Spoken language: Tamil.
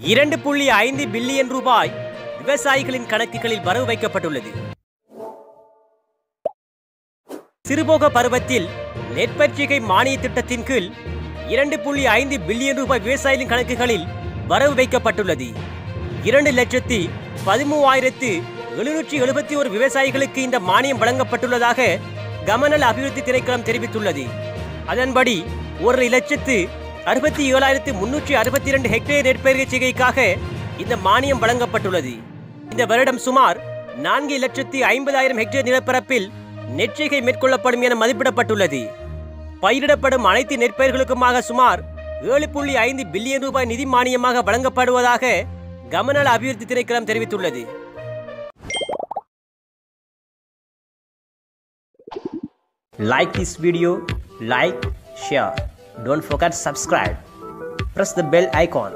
2.5 பில்லியன் ரூபாய் விவசாயிகளின் கணக்குகளில் வரவு வைக்கப்பட்டுள்ளது. சிறுபோக பருவத்தில் நெற்பயிர்ச்சிகை மானிய திட்டத்தின் கீழ் 2.5 பில்லியன் ரூபாய் விவசாயிகளின் கணக்குகளில் வரவு வைக்கப்பட்டுள்ளது. 2,13,771 விவசாயிகளுக்கு இந்த மானியம் வழங்கப்பட்டுள்ளதாக கமநல அபிவிருத்தி திணைக்களம் தெரிவித்துள்ளது. அதன்படி 1,67,362 ஹெக்டேர் நெற்பயிர்ச்சிகைக்காக இந்த மானியம் வழங்கப்பட்டுள்ளது. இந்த வருடம் சுமார் 4,50,000 ஹெக்டேர் நிலப்பரப்பில் நெற்சிகை மேற்கொள்ளப்படும் என மதிப்பிடப்பட்டுள்ளது. பயிரிடப்படும் அனைத்து நெற்பயிர்களுக்குமாக சுமார் 7.5 பில்லியன் ரூபாய் நிதி மானியமாக வழங்கப்படுவதாக கமநல அபிவிருத்தி திணைக்களம் தெரிவித்துள்ளது. Like this video, like, share. Don't forget to subscribe. Press the bell icon.